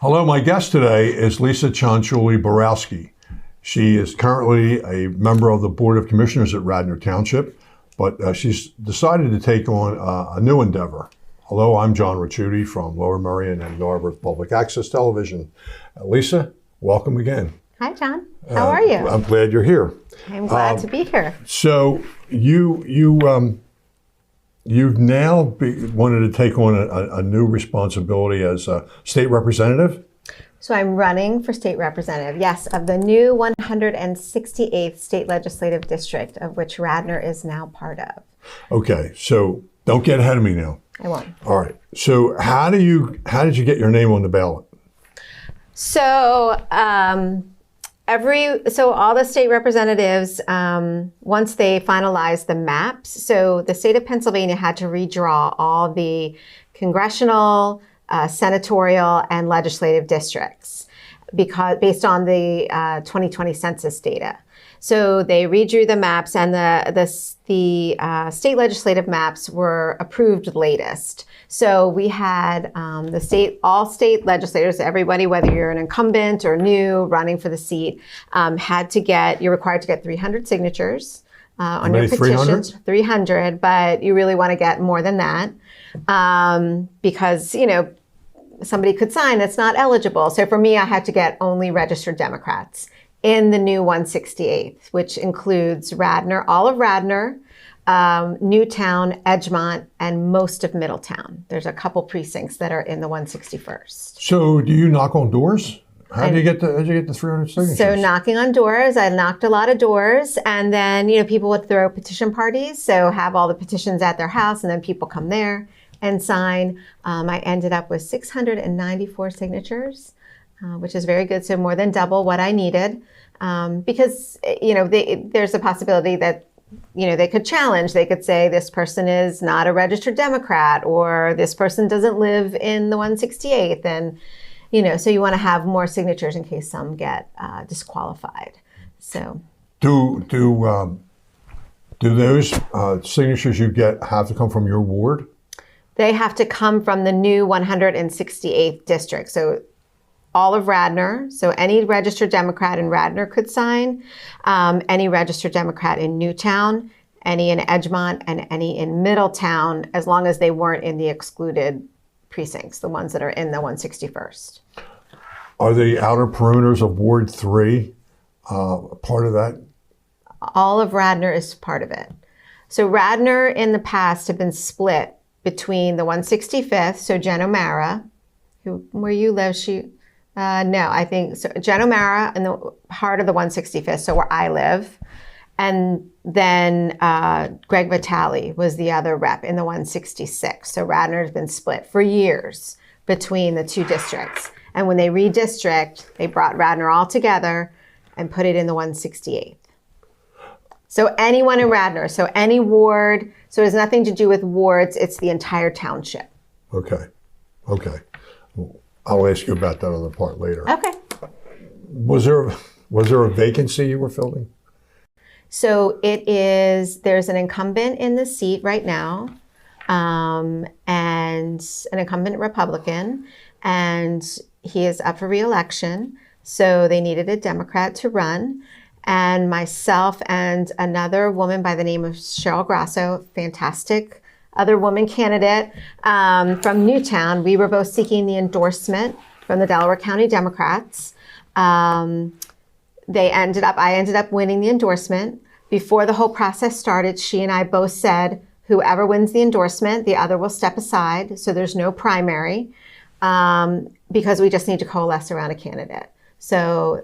Hello, my guest today is Lisa Chanchuli Borowski. She is currently a member of the Board of Commissioners at Radnor Township, but she's decided to take on a new endeavor. Hello, I'm John Ricciutti from Lower Merion and Narberth Public Access Television. Lisa, welcome again. Hi, John. How are you? I'm glad you're here. I'm glad to be here. So you've now wanted to take on a new responsibility as a state representative? So I'm running for state representative, yes, of the new 168th State Legislative District, of which Radnor is now part of. Okay, so don't get ahead of me now. I won't. All right. So how did you get your name on the ballot? So all the state representatives, once they finalized the maps, so the state of Pennsylvania had to redraw all the congressional, senatorial, and legislative districts based on the 2020 census data. So they redrew the maps, and the state legislative maps were approved latest. So we had all state legislators, everybody, whether you're an incumbent or new running for the seat, you're required to get 300 signatures on your petitions. 300, but you really want to get more than that because, somebody could sign that's not eligible. So for me, I had to get only registered Democrats in the new 168th, which includes Radnor, all of Radnor, Newtown, Edgemont, and most of Middletown. There's a couple precincts that are in the 161st. So do you knock on doors? How do you get the 300 signatures? So knocking on doors, I knocked a lot of doors, and then people would throw petition parties, so have all the petitions at their house, and then people come there and sign. I ended up with 694 signatures, which is very good. So more than double what I needed, because there's a possibility that they could challenge. They could say this person is not a registered Democrat, or this person doesn't live in the 168th, and so you want to have more signatures in case some get disqualified. So do those signatures you get have to come from your ward? They have to come from the new 168th district. So all of Radnor, so any registered Democrat in Radnor could sign, any registered Democrat in Newtown, any in Edgemont, and any in Middletown, as long as they weren't in the excluded precincts, the ones that are in the 161st. Are the outer perimeters of Ward 3 part of that? All of Radnor is part of it. So Radnor in the past have been split between the 165th, so Jen O'Mara, where you live, I think so. Jen O'Mara in the heart of the 165th, so where I live. And then Greg Vitale was the other rep in the 166. So Radnor has been split for years between the two districts. And when they redistrict, they brought Radnor all together and put it in the 168th. So anyone in Radnor, so any ward, so it has nothing to do with wards, it's the entire township. Okay. I'll ask you about that other part later. Okay. Was there a vacancy you were filling? So there's an incumbent in the seat right now, and an incumbent Republican, and he is up for re-election. So they needed a Democrat to run. And myself and another woman by the name of Cheryl Grasso, fantastic other woman candidate from Newtown, we were both seeking the endorsement from the Delaware County Democrats. I ended up winning the endorsement. Before the whole process started, she and I both said, whoever wins the endorsement, the other will step aside. So there's no primary because we just need to coalesce around a candidate. So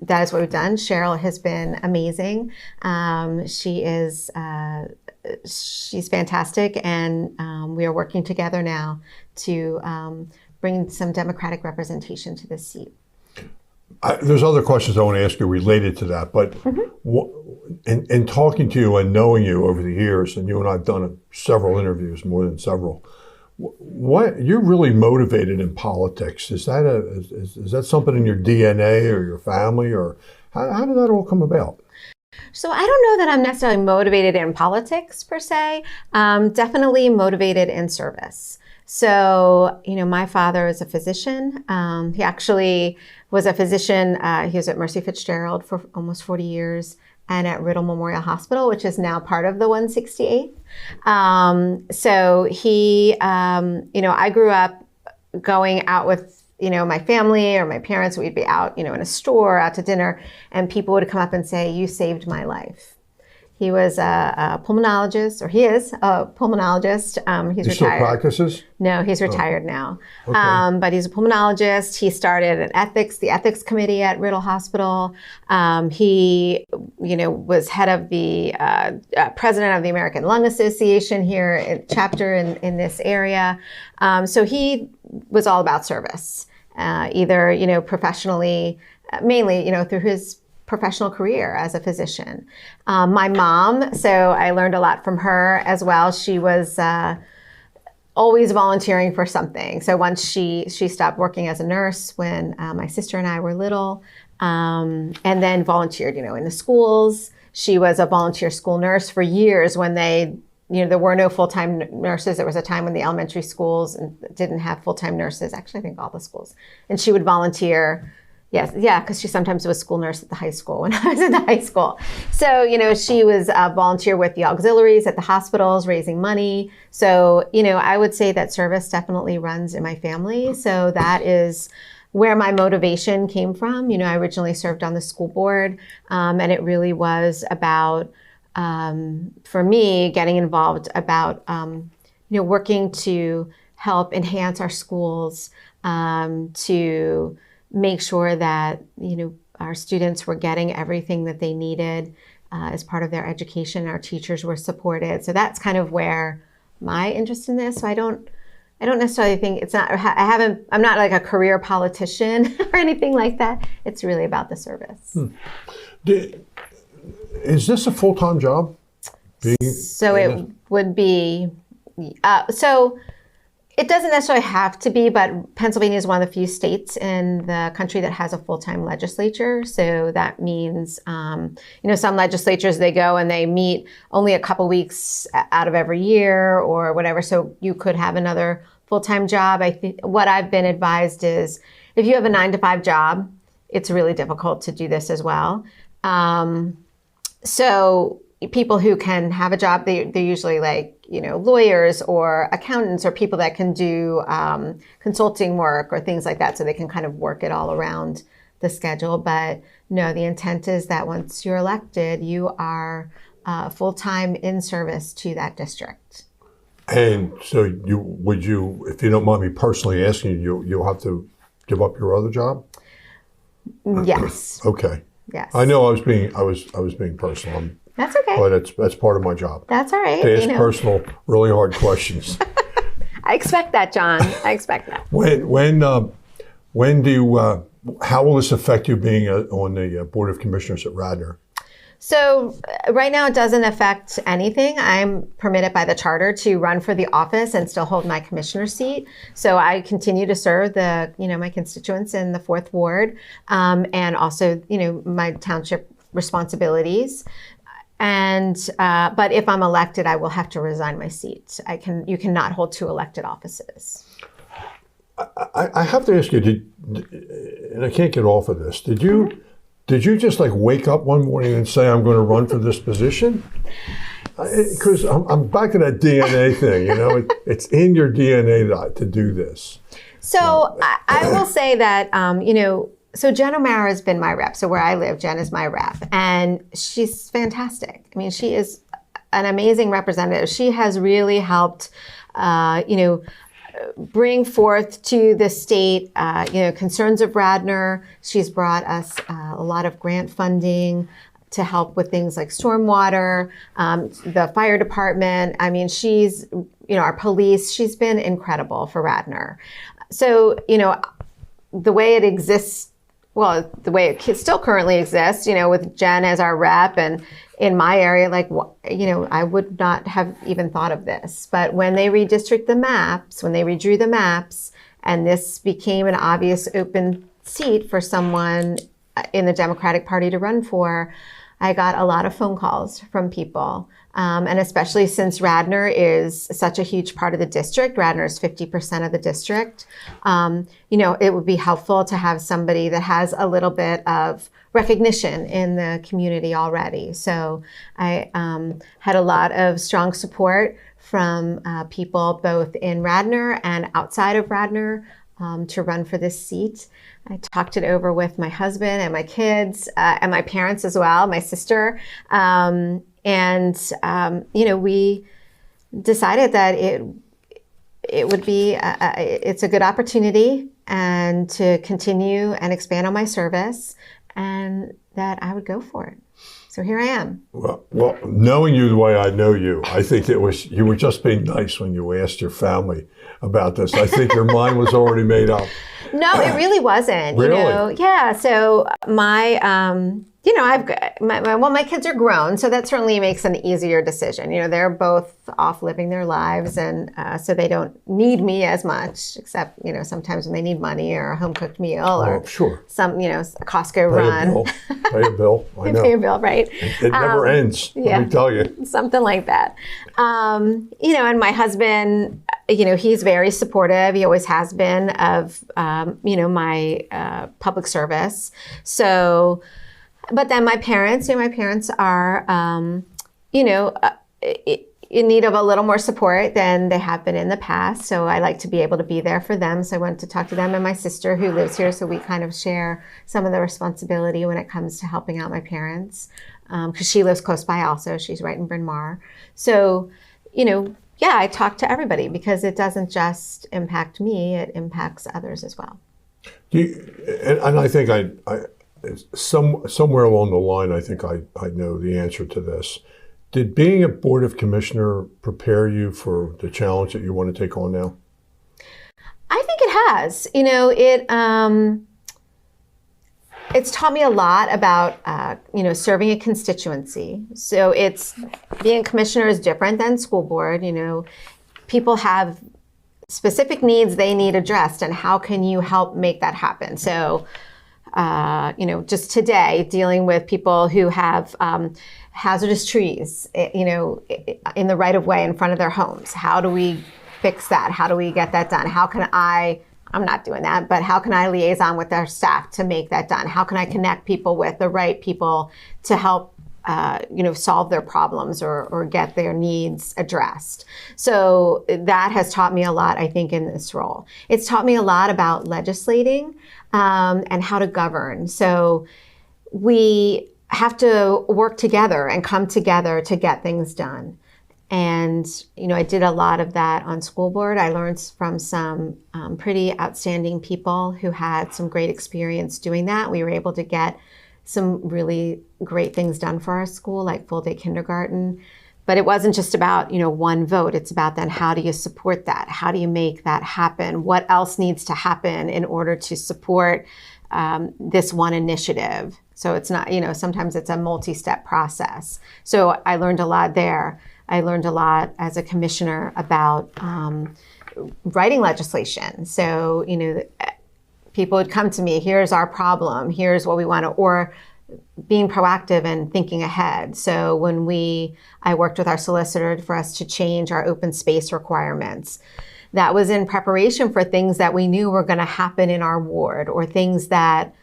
that is what we've done. Cheryl has been amazing. She's fantastic, and we are working together now to bring some Democratic representation to this seat. There's other questions I want to ask you related to that, but in talking to you and knowing you over the years, and you and I have done several interviews, more than several, what you're really motivated in politics? Is that something in your DNA or your family, or how did that all come about? So I don't know that I'm necessarily motivated in politics per se. Definitely motivated in service. So, my father is a physician. He actually was a physician. He was at Mercy Fitzgerald for almost 40 years and at Riddle Memorial Hospital, which is now part of the 168th. So he, I grew up going out with, my family or my parents. We'd be out, in a store, out to dinner, and people would come up and say, "You saved my life." He was a pulmonologist, or he is a pulmonologist. He's he retired. Still practices? No, he's retired now. Okay. But he's a pulmonologist. He started the ethics committee at Riddle Hospital. He, was head of the president of the American Lung Association here, chapter in this area. So he was all about service, either, professionally, mainly, through his professional career as a physician. My mom, so I learned a lot from her as well. She was always volunteering for something. So once she stopped working as a nurse when my sister and I were little, and then volunteered, in the schools. She was a volunteer school nurse for years when there were no full-time nurses. There was a time when the elementary schools didn't have full-time nurses. Actually, I think all the schools. And she would volunteer. Yes, yeah, because she sometimes was school nurse at the high school when I was at the high school. So, she was a volunteer with the auxiliaries at the hospitals, raising money. So, I would say that service definitely runs in my family. So that is where my motivation came from. I originally served on the school board, and it really was about, for me, getting involved about, working to help enhance our schools, to make sure that, our students were getting everything that they needed as part of their education. Our teachers were supported. So that's kind of where my interest in this. So I don't necessarily think I'm not like a career politician or anything like that. It's really about the service. Is this a full-time job? Would be, so it doesn't necessarily have to be, but Pennsylvania is one of the few states in the country that has a full-time legislature. So that means, some legislatures, they go and they meet only a couple weeks out of every year or whatever. So you could have another full-time job. I think what I've been advised is if you have a 9-to-5 job, it's really difficult to do this as well. So people who can have a job, they're usually like, lawyers or accountants or people that can do consulting work or things like that. So they can kind of work it all around the schedule. But no, the intent is that once you're elected, you are full-time in service to that district. And so if you don't mind me personally asking you'll have to give up your other job? Yes. Okay. Yes. I know I was being personal. That's okay. But that's part of my job. That's all right. To ask personal, really hard questions. I expect that, John. I expect that. How will this affect you being on the Board of Commissioners at Radnor? So right now it doesn't affect anything. I'm permitted by the charter to run for the office and still hold my commissioner seat. So I continue to serve my constituents in the 4th Ward, and also, my township responsibilities. And but if I'm elected, I will have to resign my seat. You cannot hold 2 elected offices. I have to ask you, and I can't get off of this. Did you just like wake up one morning and say, "I'm going to run for this position"? Because I'm back to that DNA thing. It's in your DNA to do this. So I will say that So Jen O'Mara has been my rep. So where I live, Jen is my rep. And she's fantastic. I mean, she is an amazing representative. She has really helped, bring forth to the state, concerns of Radnor. She's brought us a lot of grant funding to help with things like stormwater, the fire department. I mean, she's, our police. She's been incredible for Radnor. So, the way it exists, the way it still currently exists, with Jen as our rep and in my area, I would not have even thought of this. But when they redrew the maps, and this became an obvious open seat for someone in the Democratic Party to run for, I got a lot of phone calls from people And especially since Radnor is such a huge part of the district, Radnor is 50% of the district, it would be helpful to have somebody that has a little bit of recognition in the community already. So I had a lot of strong support from people both in Radnor and outside of Radnor to run for this seat. I talked it over with my husband and my kids and my parents as well, my sister. We decided that it would be, it's a good opportunity and to continue and expand on my service, and that I would go for it. So here I am. Well, knowing you the way I know you, I think you were just being nice when you asked your family about this. I think your mind was already made up. No, it really wasn't. Really? Yeah. So my my kids are grown, so that certainly makes an easier decision. They're both off living their lives, and so they don't need me as much, except, sometimes when they need money or a home cooked meal or sure. Some, a Costco run. Pay a bill. I know. Pay a bill, right? It never ends, let me tell you. Something like that. And my husband, he's very supportive. He always has been of, my public service. So, but then my parents are, in need of a little more support than they have been in the past. So I like to be able to be there for them. So I went to talk to them and my sister who lives here. So we kind of share some of the responsibility when it comes to helping out my parents. Because she lives close by also. She's right in Bryn Mawr. So, I talk to everybody because it doesn't just impact me, it impacts others as well. And I think somewhere along the line, I think I know the answer to this. Did being a Board of Commissioner prepare you for the challenge that you want to take on now? I think it has. It's taught me a lot about, serving a constituency. So being a commissioner is different than school board. People have specific needs they need addressed, and how can you help make that happen? So, just today, dealing with people who have hazardous trees, in the right of way in front of their homes. How do we fix that? How do we get that done? I'm not doing that, but how can I liaison with our staff to make that done? How can I connect people with the right people to help, solve their problems or get their needs addressed? So that has taught me a lot, I think, in this role. It's taught me a lot about legislating and how to govern. So we have to work together and come together to get things done. And, I did a lot of that on school board. I learned from some pretty outstanding people who had some great experience doing that. We were able to get some really great things done for our school, like full day kindergarten. But it wasn't just about, one vote. It's about then how do you support that? How do you make that happen? What else needs to happen in order to support this one initiative? So it's not, sometimes it's a multi-step process. So I learned a lot there. I learned a lot as a commissioner about writing legislation. So, people would come to me, here's our problem, here's what we want to, or being proactive and thinking ahead. So when I worked with our solicitor for us to change our open space requirements, that was in preparation for things that we knew were going to happen in our ward, or things that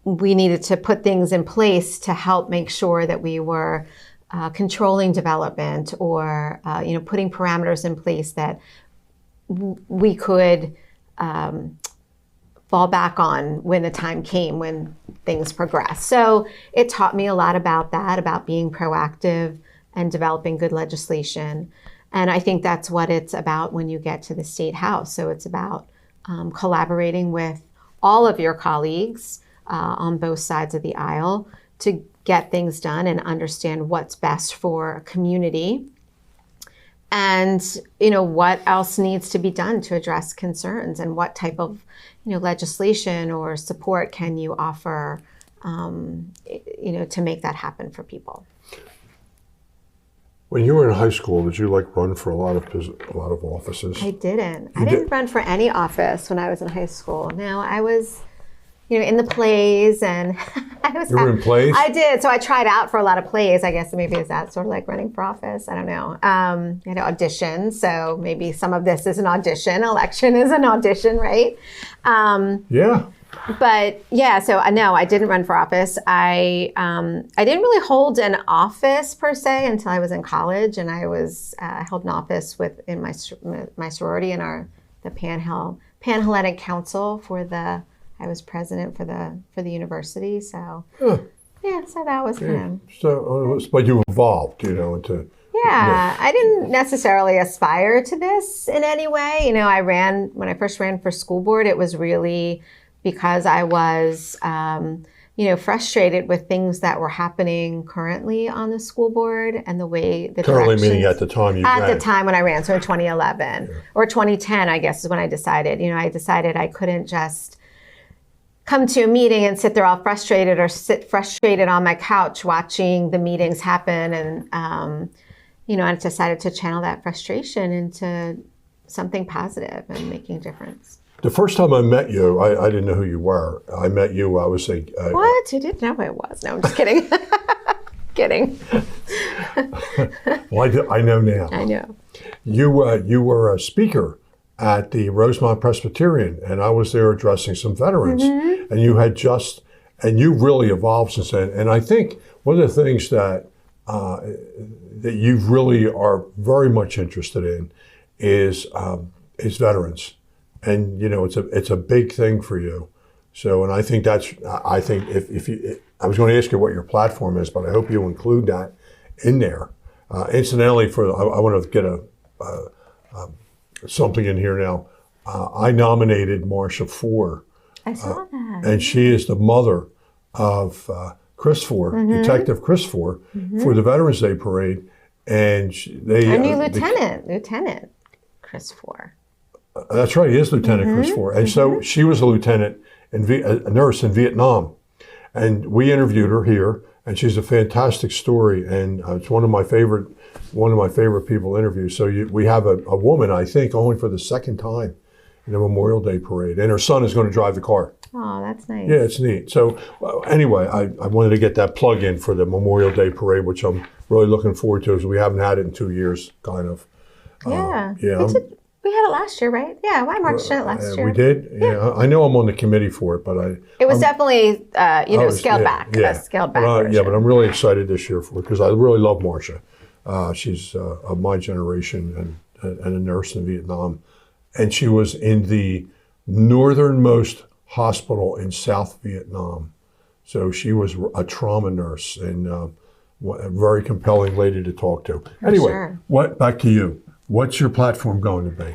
we needed to put things in place to help make sure that we were controlling development, or putting parameters in place that we could fall back on when the time came, when things progress. So it taught me a lot about that, about being proactive and developing good legislation. And I think that's what it's about when you get to the State House. So it's about collaborating with all of your colleagues on both sides of the aisle to get things done and understand what's best for a community, and what else needs to be done to address concerns, and what type of legislation or support can you offer to make that happen for people. When you were in high school, did you run for a lot of offices? I didn't. I didn't run for any office when I was in high school. No, I was in the plays, and You were in plays? I did. So I tried out for a lot of plays. I guess maybe is that sort of like running for office? I don't know. You had to audition, so maybe some of this is an audition. Election is an audition, right? Yeah. But yeah, so no, I didn't run for office. I didn't really hold an office per se until I was in college, and I was held an office in my sorority in the Panhellenic Council I was president for the university. So yeah, so that was kind of. So, but you evolved, into. Yeah, I didn't necessarily aspire to this in any way. When I first ran for school board, it was really because I was, frustrated with things that were happening currently on the school board and the way the currently meaning at the time you ran. At the time when I ran, so in 2011 or 2010, I guess is when I decided. I decided I couldn't just come to a meeting and sit there all frustrated or sit frustrated on my couch watching the meetings happen, and I decided to channel that frustration into something positive and making a difference. The first time I met you, I didn't know who you were. I met you, I was a... What? You didn't know who I was? No, I'm just kidding. Kidding. Well, I know now. I know. You were a speaker at the Rosemont Presbyterian, and I was there addressing some veterans. Mm-hmm. And you really evolved since then. And I think one of the things that you really are very much interested in is veterans. And it's a big thing for you. So, and I think if you, I was going to ask you what your platform is, but I hope you include that in there. Incidentally, I want to get something in here now. I nominated Marcia Four. I saw that. And she is the mother of Chris Four, mm-hmm. Detective Chris Four, mm-hmm. for the Veterans Day Parade. And our new Lieutenant Chris Four. That's right, he is Lieutenant mm-hmm. Chris Four. And mm-hmm. so she was a lieutenant, a nurse in Vietnam. And we interviewed her here, and she's a fantastic story. And it's one of my favorite people interviews. So we have a woman, I think, only for the second time in the Memorial Day Parade. And her son is going to drive the car. Oh, that's nice. Yeah, it's neat. So anyway, I wanted to get that plug in for the Memorial Day Parade, which I'm really looking forward to, because we haven't had it in 2 years, kind of. Yeah. We had it last year, right? Yeah, I marched in it last year. We did? Yeah. I know I'm on the committee for it, but it was definitely, scaled back. Yeah. Scaled back version. Yeah, but I'm really excited this year for it, because I really love Marcia. She's of my generation and a nurse in Vietnam. And she was in the northernmost hospital in South Vietnam. So she was a trauma nurse, and a very compelling lady to talk to. Anyway, back to you. What's your platform going to be?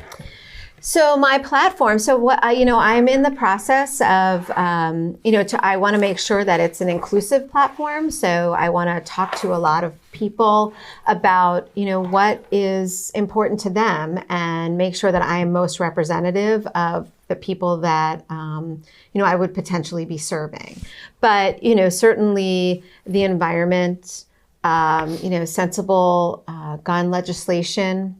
So my platform, I'm in the process of, I want to make sure that it's an inclusive platform. So I want to talk to a lot of people about, what is important to them, and make sure that I am most representative of the people that, I would potentially be serving. But, certainly the environment, sensible gun legislation.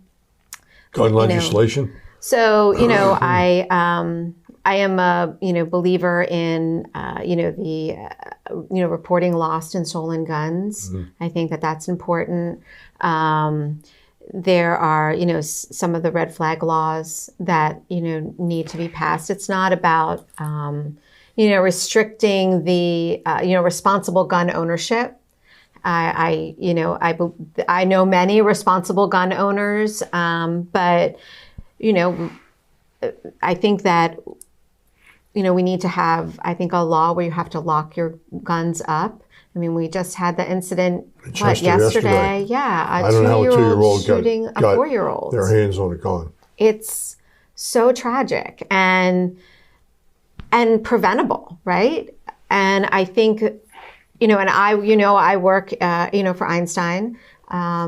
Gun legislation? So, I am a, believer in, reporting lost and stolen guns. Mm-hmm. I think that that's important. There are, some of the red flag laws that, need to be passed. It's not about, restricting the, responsible gun ownership. I know many responsible gun owners, but, I think that, we need to have, a law where you have to lock your guns up. I mean, we just had the incident, yesterday? Yeah, a 2-year-old shooting a 4-year-old. Their hands on a gun. It's so tragic and preventable, right? And I think, and I work, for Einstein.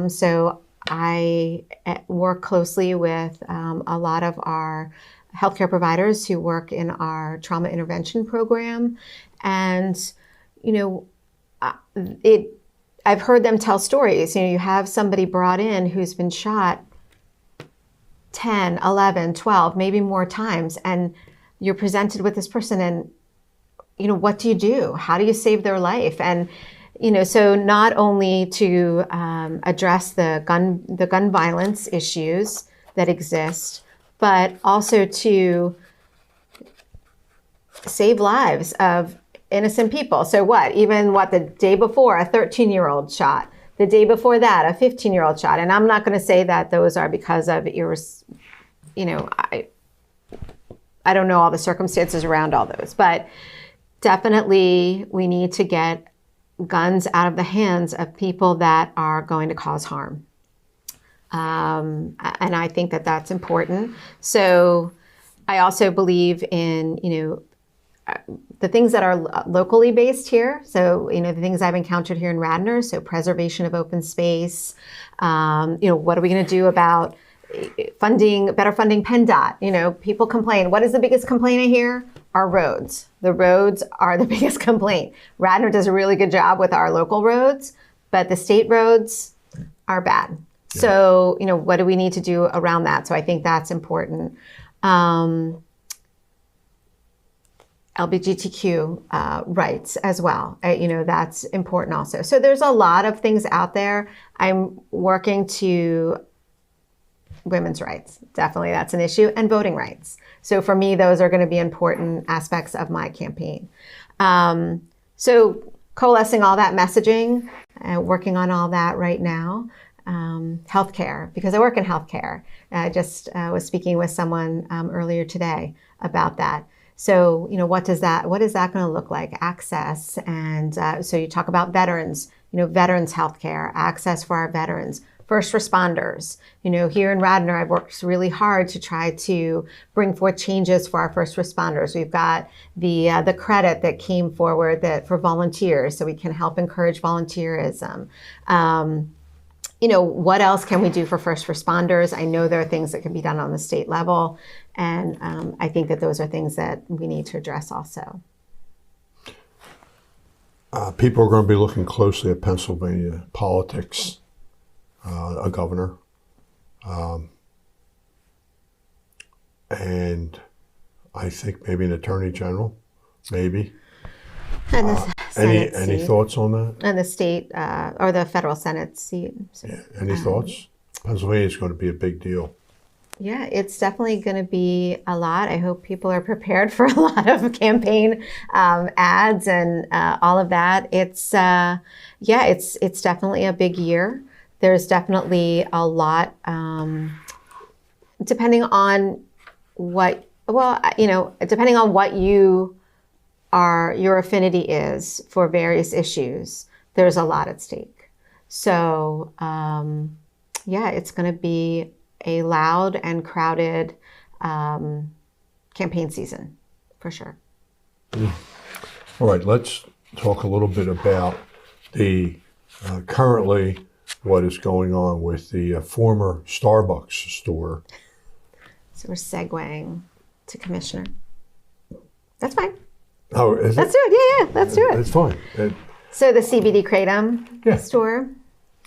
So I work closely with a lot of our healthcare providers who work in our trauma intervention program. And, I've heard them tell stories. You have somebody brought in who's been shot 10, 11, 12, maybe more times, and you're presented with this person, and what do you do? How do you save their life? And, so not only to address the gun violence issues that exist, but also to save lives of innocent people. So the day before, a 13-year-old shot. The day before that, a 15-year-old shot. And I'm not going to say that those are because of I don't know all the circumstances around all those, but definitely we need to get guns out of the hands of people that are going to cause harm. And I think that that's important. So I also believe in, the things that are locally based here. So, the things I've encountered here in Radnor. So preservation of open space. What are we going to do about better funding PennDOT? People complain. What is the biggest complaint I hear? Our roads. The roads are the biggest complaint. Radnor does a really good job with our local roads, but the state roads are bad. Yeah. So, what do we need to do around that? So I think that's important. LGBTQ rights as well. That's important also. So there's a lot of things out there. I'm working to women's rights. Definitely that's an issue. And voting rights. So for me, those are going to be important aspects of my campaign. So coalescing all that messaging, working on all that right now. Healthcare, because I work in healthcare. I just was speaking with someone earlier today about that. So, what is that going to look like? Access. And so you talk about veterans, veterans healthcare, access for our veterans, first responders. Here in Radnor, I've worked really hard to try to bring forth changes for our first responders. We've got the credit that came forward for volunteers, so we can help encourage volunteerism. What else can we do for first responders? I know there are things that can be done on the state level, and I think that those are things that we need to address also. People are going to be looking closely at Pennsylvania politics, a governor, and I think maybe an attorney general, maybe. And the Senate any seat. Thoughts on that? And the state or the federal Senate seat. So, yeah. Any thoughts? Pennsylvania is going to be a big deal. Yeah, it's definitely going to be a lot. I hope people are prepared for a lot of campaign ads and all of that. It's definitely a big year. There's definitely a lot, depending on what your affinity is for various issues. There's a lot at stake. So, it's going to be a loud and crowded campaign season, for sure. All right, let's talk a little bit about the currently what is going on with the former Starbucks store. So we're segueing to Commissioner. That's fine. Oh, is let's do it. Yeah, let's do it. It's fine. So the CBD kratom store.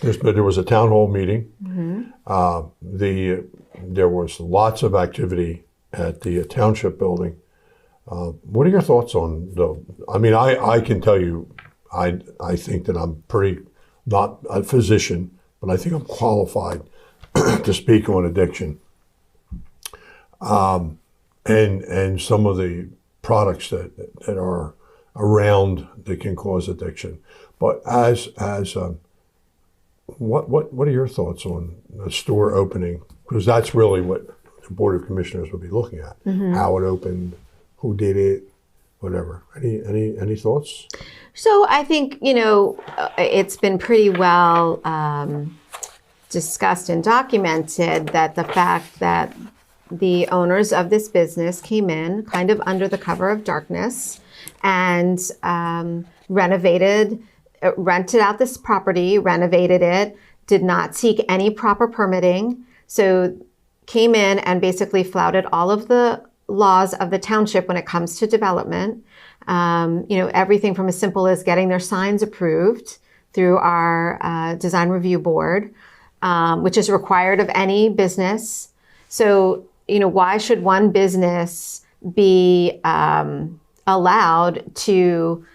There was a town hall meeting. Mm-hmm. There was lots of activity at the township building. What are your thoughts on I can tell you, I think that I'm not a physician, but I think I'm qualified to speak on addiction. And some of the products that are around that can cause addiction. But what are your thoughts on the store opening? Because that's really what the Board of Commissioners will be looking at. Mm-hmm. How it opened, who did it, whatever. Any thoughts? So I think, it's been pretty well discussed and documented that the fact that the owners of this business came in kind of under the cover of darkness and rented out this property, renovated it, did not seek any proper permitting. So came in and basically flouted all of the laws of the township when it comes to development. Everything from as simple as getting their signs approved through our design review board, which is required of any business. So, why should one business be allowed to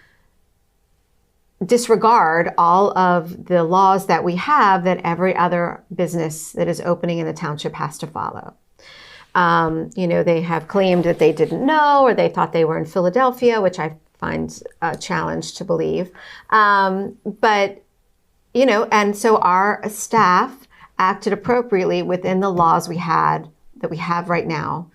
disregard all of the laws that we have that every other business that is opening in the township has to follow. They have claimed that they didn't know, or they thought they were in Philadelphia, which I find a challenge to believe. And so our staff acted appropriately within the laws we have right now,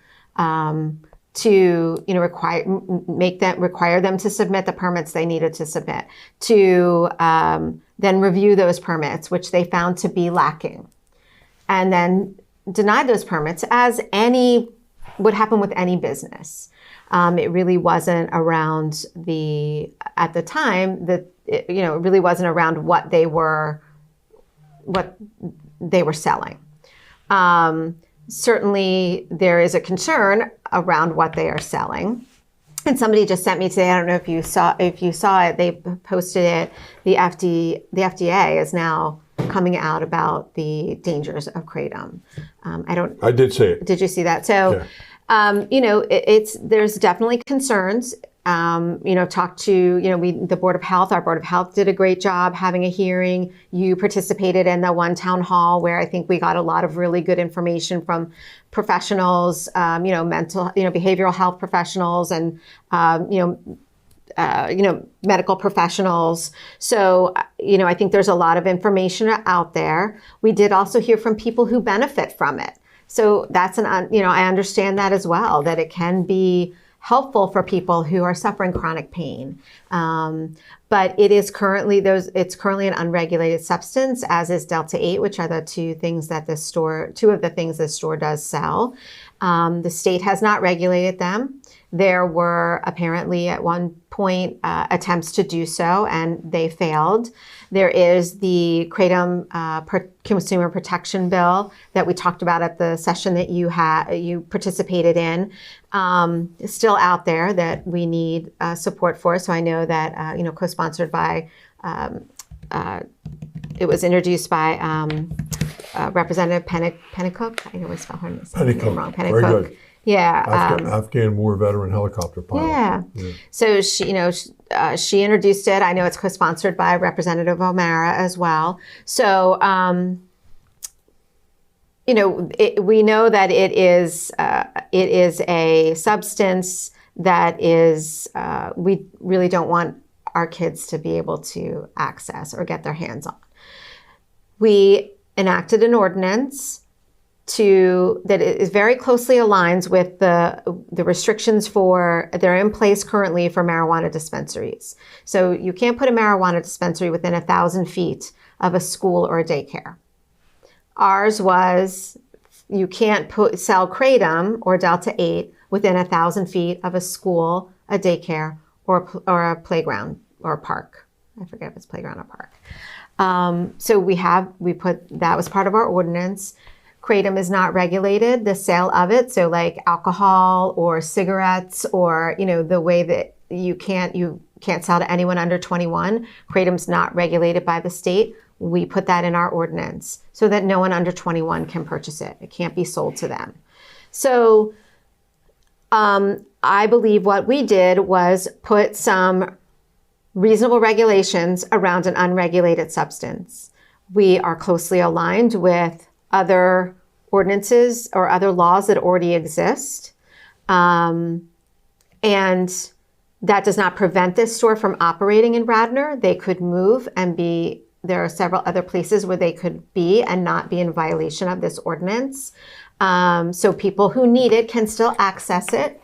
to require them to submit the permits they needed to submit, to then review those permits, which they found to be lacking, and then denied those permits, as would happen with any business. It really wasn't around at the time that it really wasn't around what they were selling. Certainly, there is a concern around what they are selling. And somebody just sent me today, I don't know if you saw it, they posted it, the FDA is now coming out about the dangers of kratom. I did see it. Did you see that? So, yeah. There's definitely concerns. Talked to, the Board of Health. Our Board of Health did a great job having a hearing. You participated in the one town hall where I think we got a lot of really good information from professionals, behavioral health professionals and, medical professionals. So, I think there's a lot of information out there. We did also hear from people who benefit from it. So that's I understand that as well, that it can be helpful for people who are suffering chronic pain. But it's currently an unregulated substance, as is Delta 8, which are two of the things the store does sell. The state has not regulated them. There were apparently at one point attempts to do so, and they failed. There is the Kratom Consumer Protection Bill that we talked about at the session that you participated in. Still out there that we need support for. So I know that co-sponsored by, it was introduced by Representative Pennicook. I always spell her name wrong. Pennicook. Very good. Yeah, Afghan war veteran helicopter pilot. Yeah. So she introduced it. I know it's co-sponsored by Representative O'Mara as well. So we know that it is a substance that is we really don't want our kids to be able to access or get their hands on. We enacted an ordinance that is very closely aligns with the restrictions that are in place currently for marijuana dispensaries. So you can't put a marijuana dispensary within 1,000 feet of a school or a daycare. Ours was, you can't sell kratom or Delta 8 within 1,000 feet of a school, a daycare, or a playground or a park. I forget if it's playground or park. So that was part of our ordinance. Kratom is not regulated, the sale of it. So like alcohol or cigarettes, or, the way that you can't sell to anyone under 21. Kratom's not regulated by the state. We put that in our ordinance so that no one under 21 can purchase it. It can't be sold to them. So I believe what we did was put some reasonable regulations around an unregulated substance. We are closely aligned with other ordinances or other laws that already exist. And that does not prevent this store from operating in Radnor. They could move and there are several other places where they could be and not be in violation of this ordinance. So people who need it can still access it.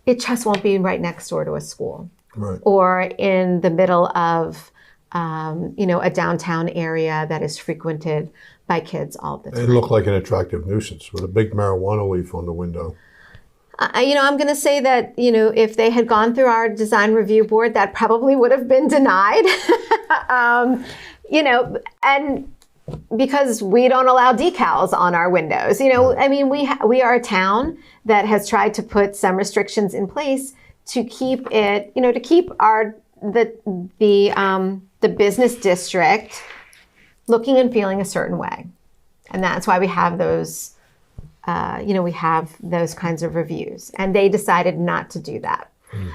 It just won't be right next door to a school. Right. Or in the middle of, a downtown area that is frequented by kids all the time. It looked like an attractive nuisance with a big marijuana leaf on the window. I'm going to say that, if they had gone through our design review board, that probably would have been denied. And because we don't allow decals on our windows. We are a town that has tried to put some restrictions in place to keep it, to keep the business district looking and feeling a certain way. And that's why we have those, those kinds of reviews. And they decided not to do that.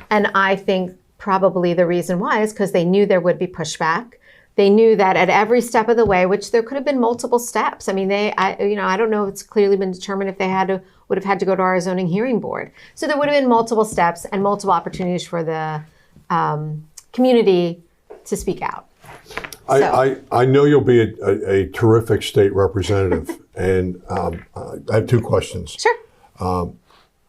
And I think probably the reason why is because they knew there would be pushback. They knew that at every step of the way, which there could have been multiple steps. I mean, I don't know if it's clearly been determined if they would have had to go to our zoning hearing board. So there would have been multiple steps and multiple opportunities for the community to speak out. I know you'll be a terrific state representative, and I have two questions. Sure.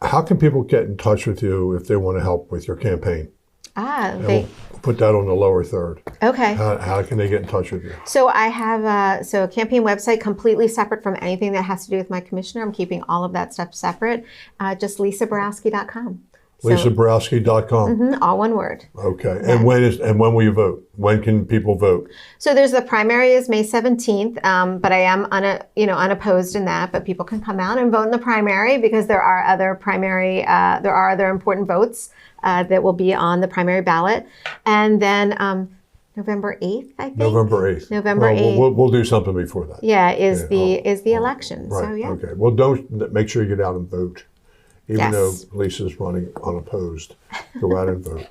How can people get in touch with you if they want to help with your campaign? We'll put that on the lower third. Okay. How can they get in touch with you? So I have a campaign website completely separate from anything that has to do with my commissioner. I'm keeping all of that stuff separate. Just lisaborowski.com. lisaborowski.com. All one word. Okay. And when will you vote? When can people vote? So there's the primary is May 17th, but I am unopposed in that. But people can come out and vote in the primary because there are other other important votes that will be on the primary ballot. And then November 8th, I think. November 8th. November 8th. We'll do something before that. Yeah, is the election. Right. So yeah. Okay. Well, don't make sure you get out and vote. Even Yes. though Lisa's running unopposed, go out and vote.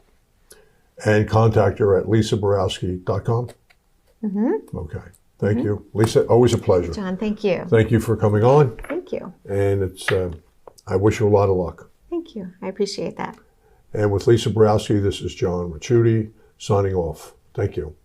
And contact her at lisaborowski.com. Okay. Thank you. Lisa, always a pleasure. John, thank you. Thank you for coming on. Thank you. And I wish you a lot of luck. Thank you. I appreciate that. And with Lisa Borowski, this is John Ricciutti signing off. Thank you.